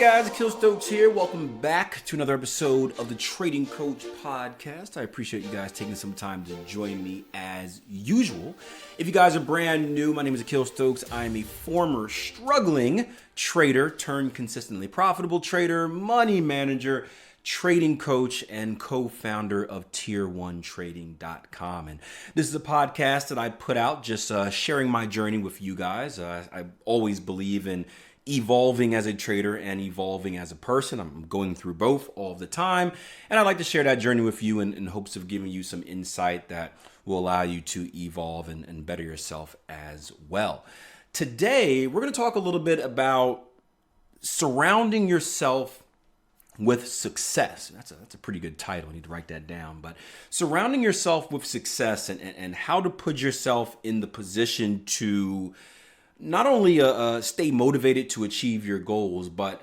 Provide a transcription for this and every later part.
guys, Akil here. Welcome back to another episode of the Trading Coach Podcast. I appreciate you guys taking some time to join me as usual. If you guys are brand new, my name is Akil Stokes. I am a former struggling trader turned consistently profitable trader, money manager, trading coach, and co-founder of Tier1Trading.com. And this is a podcast that I put out just sharing my journey with you guys. I always believe in evolving as a trader and evolving as a person. I'm going through both all the time, and I'd like to share that journey with you in hopes of giving you some insight that will allow you to evolve and better yourself as well. Today, we're going to talk a little bit about surrounding yourself with success. That's a pretty good title. I need to write that down. But surrounding yourself with success and how to put yourself in the position to not only stay motivated to achieve your goals, but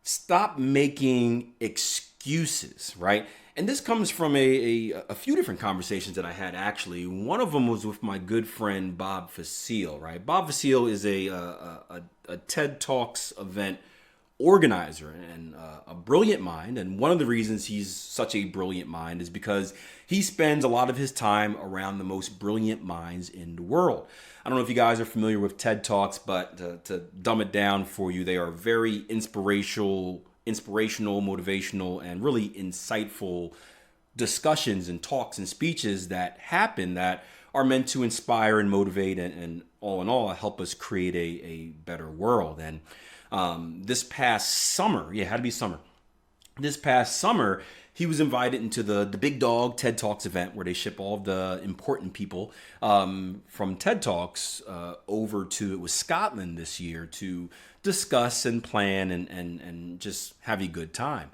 stop making excuses, right? And this comes from a few different conversations that I had, actually. One of them was with my good friend, Bob Facile, right? Bob Facile is a TED Talks event organizer and a brilliant mind. And one of the reasons he's such a brilliant mind is because he spends a lot of his time around the most brilliant minds in the world. I don't know if you guys are familiar with TED Talks, but to dumb it down for you, they are very inspirational, motivational, and really insightful discussions and talks and speeches that happen that are meant to inspire and motivate and all in all help us create a better world. And this past summer, it had to be summer. This past summer, he was invited into the Big Dog TED Talks event where they ship all of the important people from TED Talks over to, it was Scotland this year, to discuss and plan and just have a good time.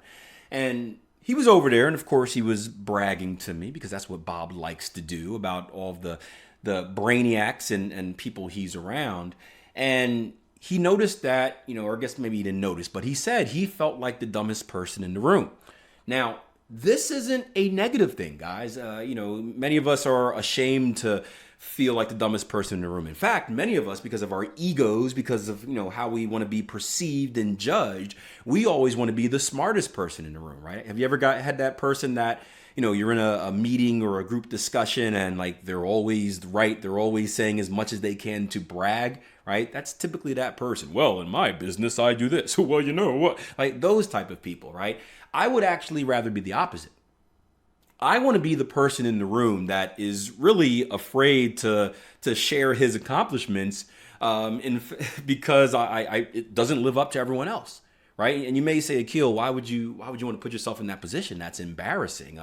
And he was over there, and of course he was bragging to me, because that's what Bob likes to do, about all of the brainiacs and people he's around. And he noticed that, or I guess maybe he didn't notice, but he said he felt like the dumbest person in the room. Now, this isn't a negative thing, guys. Many of us are ashamed to feel like the dumbest person in the room. In fact, many of us, because of our egos, because of, how we want to be perceived and judged, we always want to be the smartest person in the room, right? Have you ever had that person that, you're in a meeting or a group discussion and like they're always right, they're always saying as much as they can to brag, right? That's typically that person. Well, in my business, I do this. Well, you know what? Like those type of people, right? I would actually rather be the opposite. I want to be the person in the room that is really afraid to share his accomplishments because it doesn't live up to everyone else. Right? And you may say, Akil, why would you want to put yourself in that position? That's embarrassing.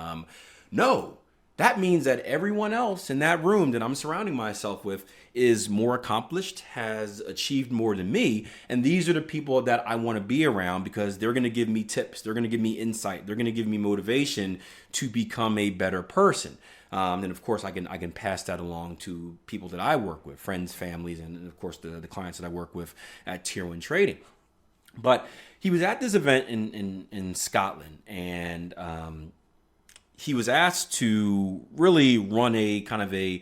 No, that means that everyone else in that room that I'm surrounding myself with is more accomplished, has achieved more than me. And these are the people that I want to be around because they're going to give me tips. They're going to give me insight. They're going to give me motivation to become a better person. And of course, I can pass that along to people that I work with, friends, families, and of course, the clients that I work with at Tier 1 Trading. But he was at this event in Scotland, and he was asked to really run a kind of a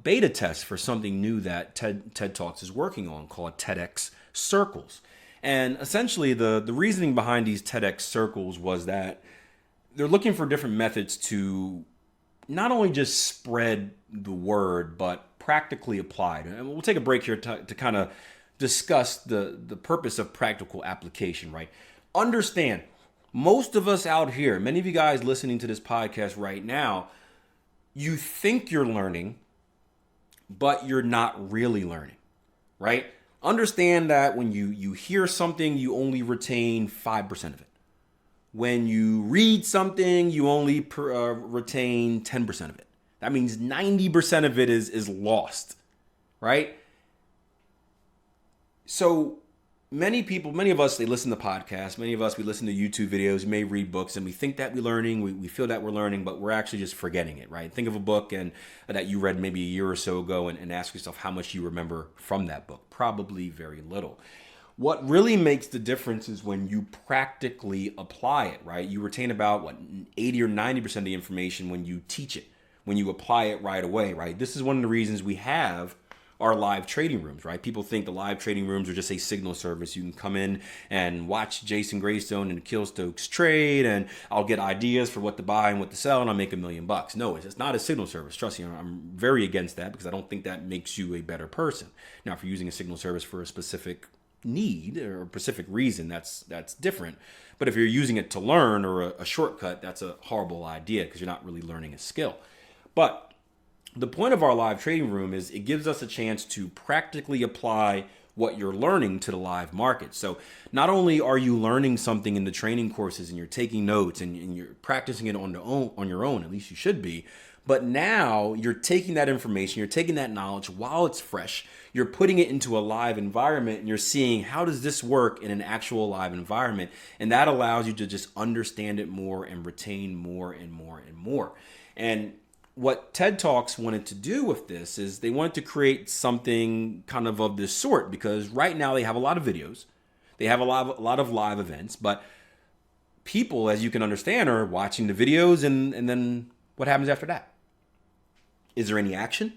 beta test for something new that TED Talks is working on called TEDx Circles. And essentially, the reasoning behind these TEDx Circles was that they're looking for different methods to not only just spread the word, but practically applied. And we'll take a break here to kind of discuss the purpose of practical application, right? Understand, most of us out here, many of you guys listening to this podcast right now, you think you're learning, but you're not really learning, right? Understand that when you hear something, you only retain 5% of it. When you read something, you only retain 10% of it. That means 90% of it is lost, right? So many of us, they listen to podcasts. Many of us, we listen to YouTube videos, we may read books, and we think that we're learning. We feel that we're learning, but we're actually just forgetting it, right? Think of a book and that you read maybe a year or so ago and ask yourself how much you remember from that book. Probably very little. What really makes the difference is when you practically apply it, right? You retain about 80 or 90% of the information when you teach it, when you apply it right away, right? This is one of the reasons we have are live trading rooms, right? People think the live trading rooms are just a signal service. You can come in and watch Jason Greystone and Akil Stokes trade, and I'll get ideas for what to buy and what to sell, and I'll make $1 million. No, it's not a signal service. Trust me, I'm very against that because I don't think that makes you a better person. Now, if you're using a signal service for a specific need or a specific reason, that's different. But if you're using it to learn or a shortcut, that's a horrible idea because you're not really learning a skill. But the point of our live trading room is it gives us a chance to practically apply what you're learning to the live market. So not only are you learning something in the training courses and you're taking notes and you're practicing it on your own, at least you should be, but now you're taking that information, you're taking that knowledge while it's fresh, you're putting it into a live environment and you're seeing how does this work in an actual live environment. And that allows you to just understand it more and retain more and more and more. And what TED Talks wanted to do with this is they wanted to create something kind of this sort, because right now they have a lot of videos, they have a lot of live events, but people, as you can understand, are watching the videos and then what happens after that? Is there any action?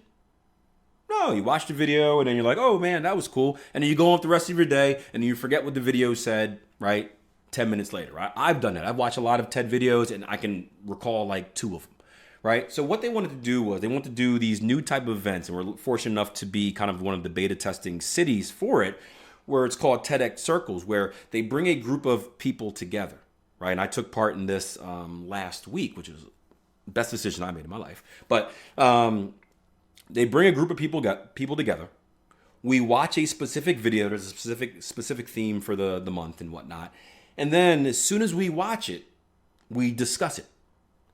No, you watch the video and then you're like, oh man, that was cool. And then you go on with the rest of your day and you forget what the video said, right? 10 minutes later, right? I've done that. I've watched a lot of TED videos and I can recall like 2 of them. Right. So what they wanted to do was they wanted to do these new type of events, and we're fortunate enough to be kind of one of the beta testing cities for it, where it's called TEDx Circles, where they bring a group of people together. Right. And I took part in this last week, which was the best decision I made in my life. But they bring a group of people together. We watch a specific video. There's a specific theme for the month and whatnot. And then as soon as we watch it, we discuss it.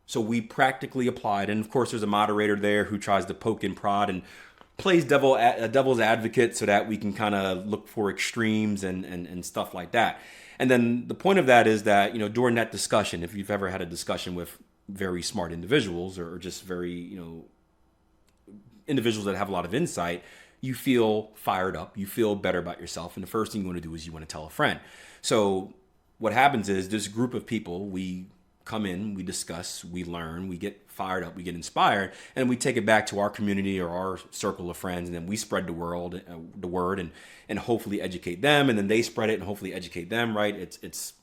So we practically applied. And of course, there's a moderator there who tries to poke and prod and plays devil's advocate so that we can kind of look for extremes and stuff like that. And then the point of that is that, during that discussion, if you've ever had a discussion with very smart individuals or just very, individuals that have a lot of insight, you feel fired up, you feel better about yourself. And the first thing you want to do is you want to tell a friend. So what happens is this group of people, we come in, we discuss, we learn, we get fired up, we get inspired, and we take it back to our community or our circle of friends, and then we spread the word and hopefully educate them, and then they spread it and hopefully educate them, right? It's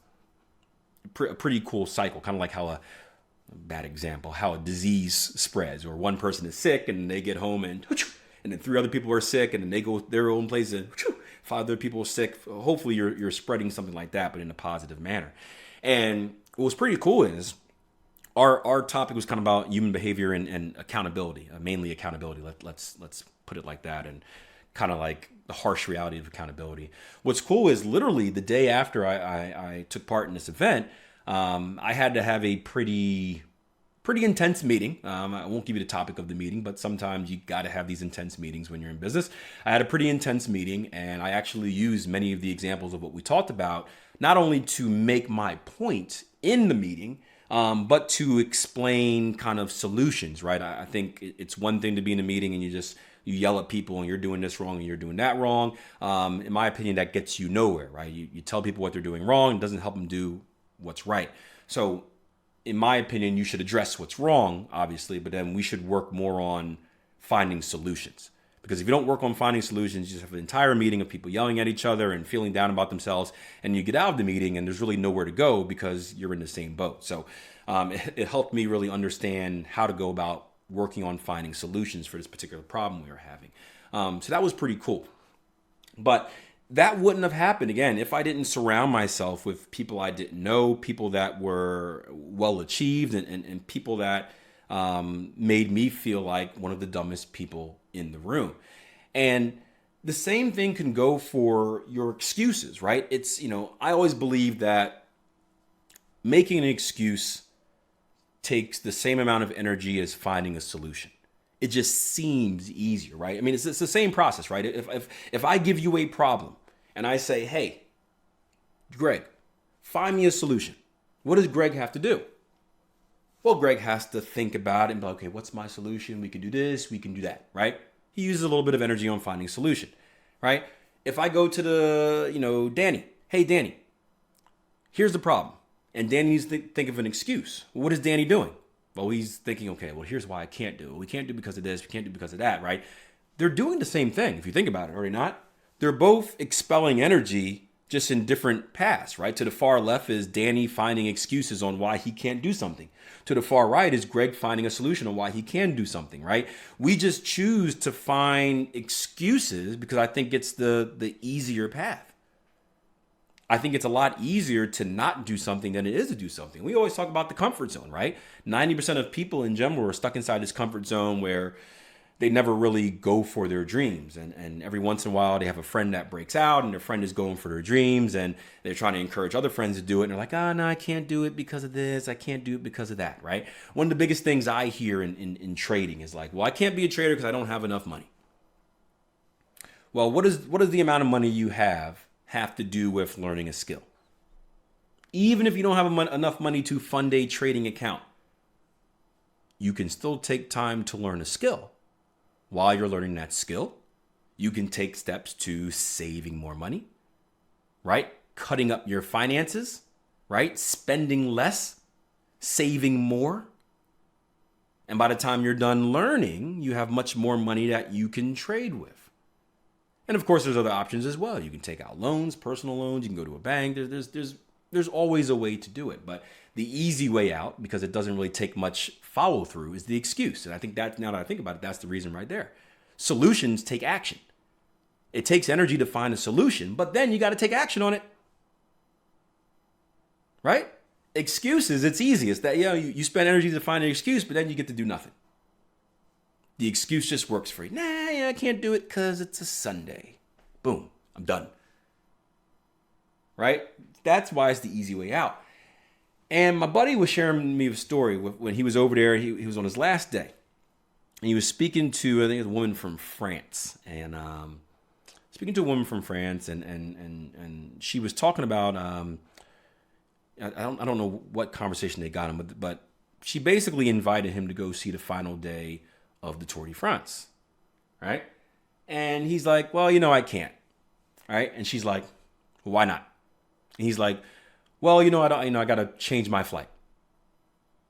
a pretty cool cycle, kind of like how a disease spreads, or one person is sick and they get home and then 3 other people are sick and then they go their own place and 5 other people are sick. Hopefully you're spreading something like that, but in a positive manner. And what was pretty cool is our topic was kind of about human behavior and accountability, mainly accountability. Let's put it like that, and kind of like the harsh reality of accountability. What's cool is literally the day after I took part in this event, I had to have a pretty intense meeting. I won't give you the topic of the meeting, but sometimes you got to have these intense meetings when you're in business. I had a pretty intense meeting, and I actually used many of the examples of what we talked about, not only to make my point in the meeting, but to explain kind of solutions, right? I think it's one thing to be in a meeting and you yell at people and you're doing this wrong and you're doing that wrong. In my opinion, that gets you nowhere, right? You tell people what they're doing wrong. It doesn't help them do what's right. So in my opinion, you should address what's wrong, obviously, but then we should work more on finding solutions. Because if you don't work on finding solutions, you just have an entire meeting of people yelling at each other and feeling down about themselves, and you get out of the meeting and there's really nowhere to go because you're in the same boat. So it helped me really understand how to go about working on finding solutions for this particular problem we were having. So that was pretty cool. But that wouldn't have happened, again, if I didn't surround myself with people I didn't know, people that were well achieved, and people that made me feel like one of the dumbest people in the room. And the same thing can go for your excuses, right? It's, I always believe that making an excuse takes the same amount of energy as finding a solution. It just seems easier, right? I mean, it's the same process, right? If I give you a problem and I say, hey, Greg, find me a solution, what does Greg have to do? Well, Greg has to think about it and be like, okay, what's my solution? We can do this, we can do that, right? He uses a little bit of energy on finding a solution, right? If I go to Danny, hey, Danny, here's the problem. And Danny needs to think of an excuse. Well, what is Danny doing? Well, he's thinking, okay, well, here's why I can't do it. We can't do it because of this, we can't do it because of that, right? they're doing the same thing. If you think about it, are they not? They're both expelling energy just in different paths, right? To the far left is Danny finding excuses on why he can't do something. To the far right is Greg finding a solution on why he can do something, right? We just choose to find excuses because I think it's the easier path. I think it's a lot easier to not do something than it is to do something. We always talk about the comfort zone, right? 90% of people in general are stuck inside this comfort zone where they never really go for their dreams. And every once in a while, they have a friend that breaks out and their friend is going for their dreams and they're trying to encourage other friends to do it. And they're like, oh, no, I can't do it because of this. I can't do it because of that, right? One of the biggest things I hear in trading is like, well, I can't be a trader because I don't have enough money. Well, what does the amount of money you have to do with learning a skill? Even if you don't have enough money to fund a trading account, you can still take time to learn a skill. While you're learning that skill, you can take steps to saving more money, right? Cutting up your finances, right? Spending less, saving more. And by the time you're done learning, you have much more money that you can trade with. And of course, there's other options as well. You can take out loans, personal loans. You can go to a bank. There's always a way to do it. But the easy way out, because it doesn't really take much follow through, is the excuse. And I think that now that I think about it, that's the reason right there. Solutions take action. It takes energy to find a solution, but then you got to take action on it. Right? Excuses, it's easy. It's that, you spend energy to find an excuse, but then you get to do nothing. The excuse just works for you. Nah, I can't do it because it's a Sunday. Boom, I'm done. Right? That's why it's the easy way out. And my buddy was sharing me a story when he was over there. He was on his last day. And he was speaking to, I think it was a woman from France. And and she was talking about, I don't know what conversation they got him, but she basically invited him to go see the final day of the Tour de France. Right? And he's like, well, I can't. Right? And she's like, well, why not? And he's like, well, I got to change my flight.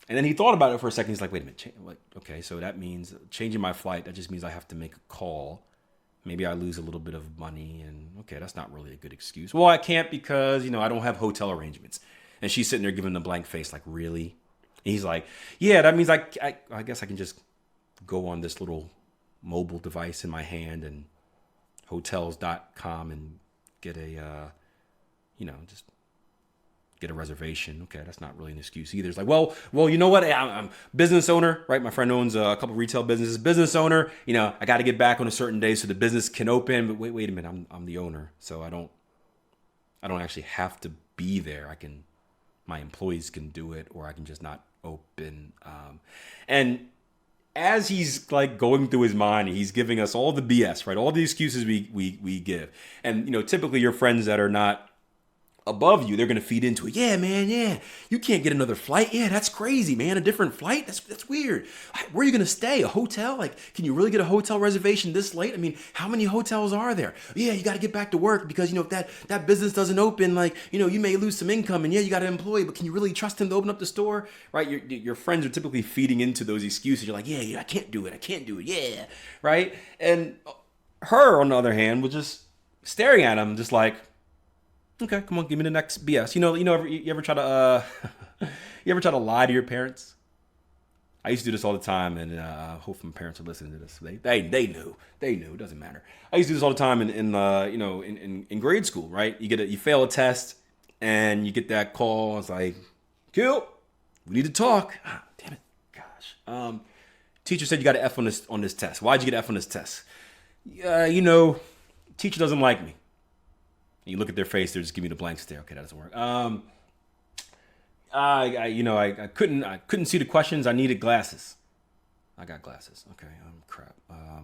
And then he thought about it for a second. He's like, wait a minute. Okay, so that means changing my flight. That just means I have to make a call. Maybe I lose a little bit of money. And okay, that's not really a good excuse. Well, I can't because, I don't have hotel arrangements. And she's sitting there giving him a blank face like, really? And he's like, yeah, that means I guess I can just go on this little mobile device in my hand and hotels.com and get just get a reservation. Okay, that's not really an excuse either. It's like, well, you know what? I'm a business owner, right? My friend owns a couple retail businesses. Business owner, I got to get back on a certain day so the business can open. But wait a minute, I'm the owner, so I don't actually have to be there. My employees can do it, or I can just not open. And as he's like going through his mind, he's giving us all the BS, right? All the excuses we give. And typically your friends that are not above you, they're going to feed into it. Yeah, man, yeah. You can't get another flight. Yeah, that's crazy, man. A different flight? That's weird. Where are you going to stay? A hotel? Like, can you really get a hotel reservation this late? I mean, how many hotels are there? Yeah, you got to get back to work because, if that business doesn't open, like, you may lose some income and yeah, you got an employee, but can you really trust him to open up the store? Right? Your friends are typically feeding into those excuses. You're like, yeah, I can't do it. Yeah. Right? And her, on the other hand, was just staring at him just like, okay, come on, give me the next BS. You ever try to you ever try to lie to your parents? I used to do this all the time, and hopefully my parents are listening to this. They knew. It doesn't matter. I used to do this all the time in grade school, right? You fail a test, and you get that call. It's like, Akil, we need to talk. Ah, damn it, gosh. Teacher said you got an F on this test. Why'd you get an F on this test? Teacher doesn't like me. You look at their face; they're just giving me the blank stare. Okay, that doesn't work. I couldn't see the questions. I needed glasses. I got glasses. Okay, crap. I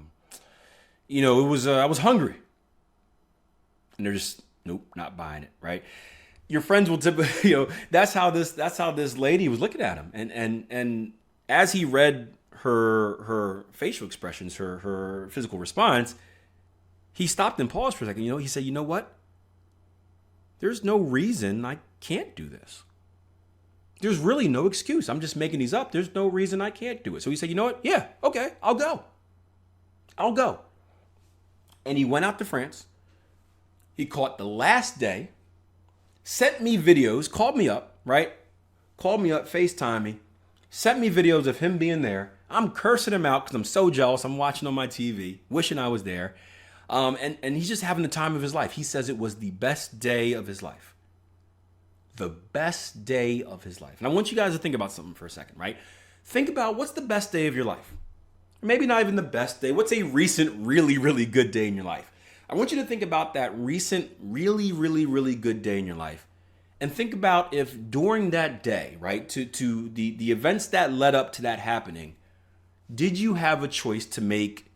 was hungry, and they're just nope, not buying it. Right? Your friends will typically, that's how this lady was looking at him, and as he read her facial expressions, her physical response, he stopped and paused for a second. He said, you know what? There's no reason I can't do this. There's really no excuse. I'm just making these up. There's no reason I can't do it. So he said, you know what? Yeah, okay, I'll go. And he went out to France. He caught the last day, sent me videos, called me up, right? Called me up, FaceTime me, sent me videos of him being there. I'm cursing him out because I'm so jealous. I'm watching on my TV, wishing I was there. And he's just having the time of his life. He says it was the best day of his life. The best day of his life. And I want you guys to think about something for a second, right? Think about what's the best day of your life. Maybe not even the best day. What's a recent, really, really good day in your life? I want you to think about that recent, really, really, really good day in your life. And think about if during that day, right, to the events that led up to that happening, did you have a choice to make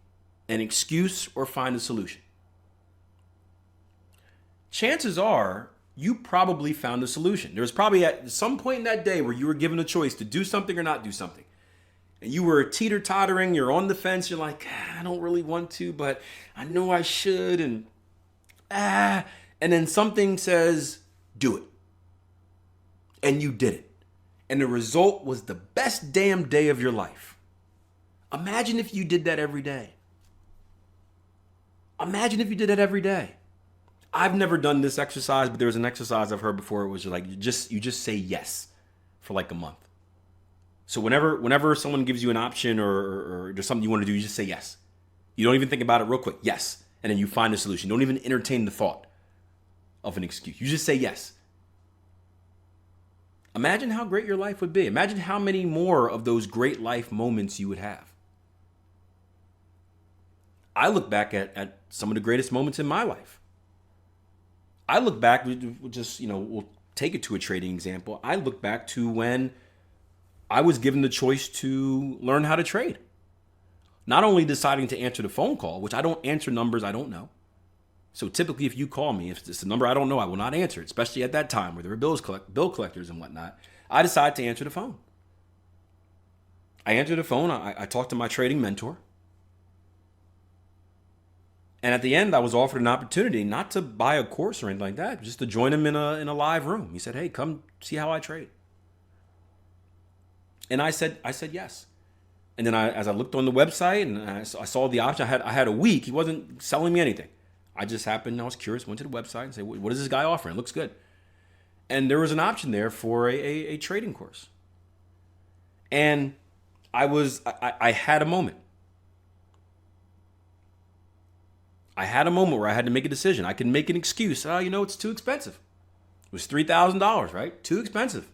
an excuse or find a solution? Chances are you probably found a solution. There was probably at some point in that day where you were given a choice to do something or not do something. And you were teeter-tottering, you're on the fence, you're like, I don't really want to, but I know I should, and then something says, do it. And you did it. And the result was the best damn day of your life. Imagine if you did that every day. Imagine if you did that every day. I've never done this exercise, but there was an exercise I've heard before. It was like you just say yes for like a month. So whenever someone gives you an option or there's something you want to do, you just say yes. You don't even think about it real quick. Yes. And then you find a solution. Don't even entertain the thought of an excuse. You just say yes. Imagine how great your life would be. Imagine how many more of those great life moments you would have. I look back at some of the greatest moments in my life. I look back, we'll take it to a trading example. I look back to when I was given the choice to learn how to trade. Not only deciding to answer the phone call, which I don't answer numbers I don't know. So typically if you call me, if it's a number I don't know, I will not answer it, especially at that time where there were bill collectors and whatnot. I decided to answer the phone. I answered the phone. I talked to my trading mentor. And at the end, I was offered an opportunity not to buy a course or anything like that, just to join him in a live room. He said, hey, come see how I trade. And I said yes. And then as I looked on the website and I saw the option, I had a week. He wasn't selling me anything. I was curious, went to the website and said, what is this guy offering? It looks good. And there was an option there for a trading course. And I had a moment. I had a moment where I had to make a decision. I could make an excuse. It's too expensive. It was $3,000, right? Too expensive.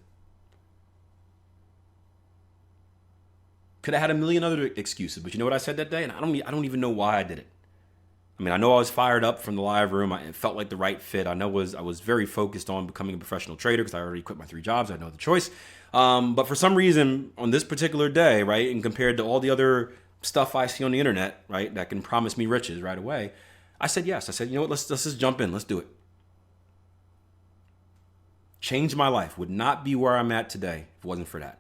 Could have had a million other excuses, but you know what I said that day? And I don't even know why I did it. I mean, I know I was fired up from the live room. It felt like the right fit. I know I was very focused on becoming a professional trader because I already quit my 3 jobs. I had no other choice. But for some reason, on this particular day, right, and compared to all the other stuff I see on the internet, right, that can promise me riches right away, I said yes. I said, you know what, let's just jump in. Let's do it. Changed my life. Would not be where I'm at today if it wasn't for that.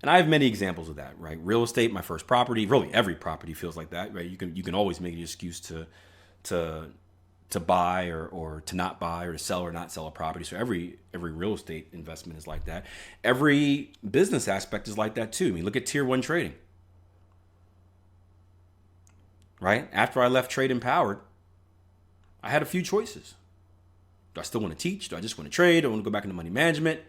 And I have many examples of that, right? Real estate, my first property, really every property feels like that, right? You can always make an excuse to buy or to not buy or to sell or not sell a property. So every real estate investment is like that. Every business aspect is like that too. I mean, look at tier 1 trading. Right? After I left Trade Empowered, I had a few choices. Do I still want to teach? Do I just want to trade? Do I want to go back into money management?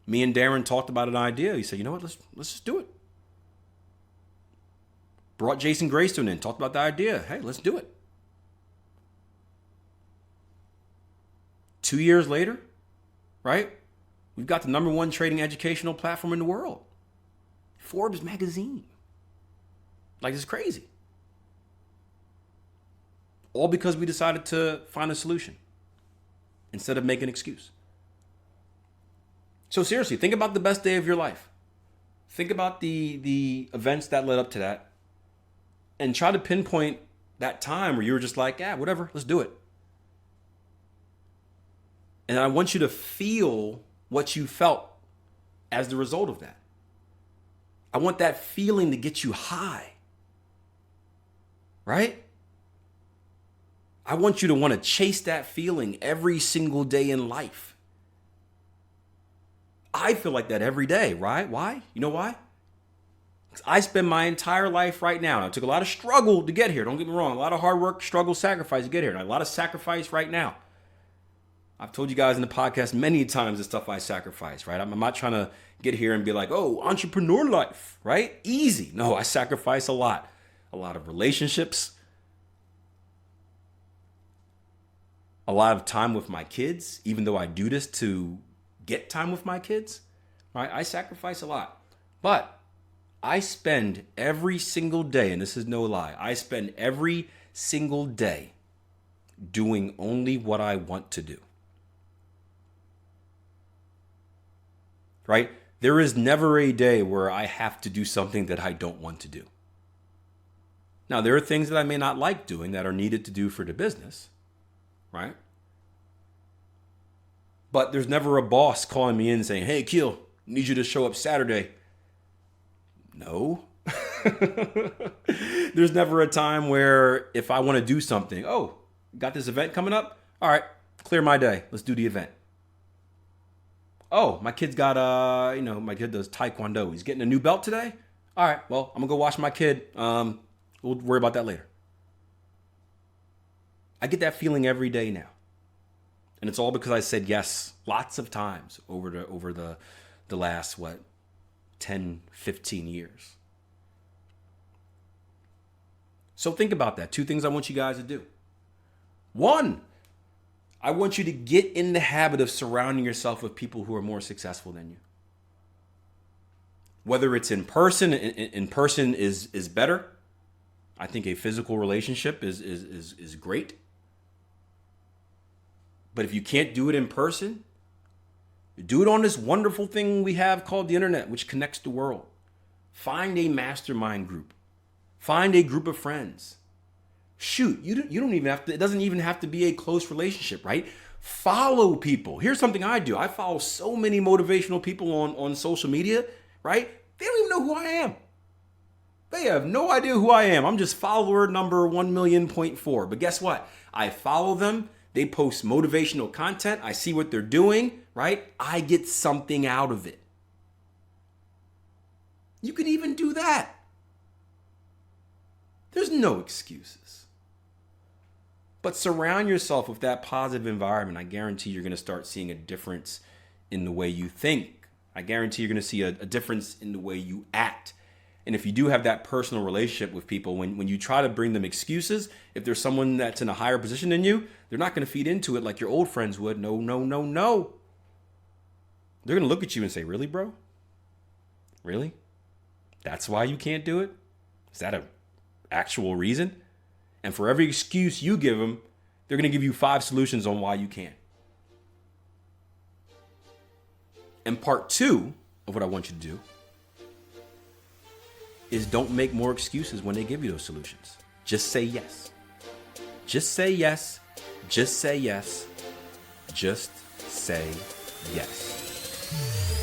Me and Darren talked about an idea. He said, you know what, let's just do it. Brought Jason Greystone in, talked about the idea. Hey, let's do it. 2 years later, right? We've got the #1 trading educational platform in the world. Forbes magazine. Like, it's crazy. All because we decided to find a solution instead of make an excuse. So seriously, think about the best day of your life. Think about the events that led up to that and try to pinpoint that time where you were just like, yeah, whatever, let's do it. And I want you to feel what you felt as the result of that. I want that feeling to get you high. Right? I want you to want to chase that feeling every single day in life. I feel like that every day, right? Why? You know why? I spend my entire life right now, and it took a lot of struggle to get here. Don't get me wrong. A lot of hard work, struggle, sacrifice to get here. And a lot of sacrifice right now. I've told you guys in the podcast many times the stuff I sacrifice, right? I'm not trying to get here and be like, oh, entrepreneur life, right? Easy. No, I sacrifice a lot. A lot of relationships. A lot of time with my kids, even though I do this to get time with my kids, right? I sacrifice a lot. But I spend every single day, and this is no lie, I spend every single day doing only what I want to do. Right? There is never a day where I have to do something that I don't want to do. Now, there are things that I may not like doing that are needed to do for the business, right? But there's never a boss calling me in saying, hey, Akil, need you to show up Saturday. No. There's never a time where if I want to do something, oh, got this event coming up? All right, clear my day. Let's do the event. Oh, my kid's got, my kid does Taekwondo. He's getting a new belt today? All right, well, I'm going to go watch my kid. We'll worry about that later. I get that feeling every day now. And it's all because I said yes lots of times over the last, 10, 15 years. So think about that. 2 things I want you guys to do. 1, I want you to get in the habit of surrounding yourself with people who are more successful than you. Whether it's in person, in person is better. I think a physical relationship is great. But if you can't do it in person, do it on this wonderful thing we have called the internet, which connects the world. Find a mastermind group. Find a group of friends. Shoot, you don't even have to, it doesn't even have to be a close relationship, right? Follow people. Here's something I do. I follow so many motivational people on social media, right? They don't even know who I am. They have no idea who I am. I'm just follower number 1,000,000.4. But guess what? I follow them. They post motivational content. I see what they're doing, right? I get something out of it. You can even do that. There's no excuses. But surround yourself with that positive environment. I guarantee you're going to start seeing a difference in the way you think. I guarantee you're going to see a difference in the way you act. And if you do have that personal relationship with people, when you try to bring them excuses, if there's someone that's in a higher position than you, they're not going to feed into it like your old friends would. No, no, no, no. They're going to look at you and say, really, bro? Really? That's why you can't do it? Is that an actual reason? And for every excuse you give them, they're going to give you 5 solutions on why you can't. And part 2 of what I want you to do is don't make more excuses when they give you those solutions. Just say yes. Just say yes. Just say yes. Just say yes.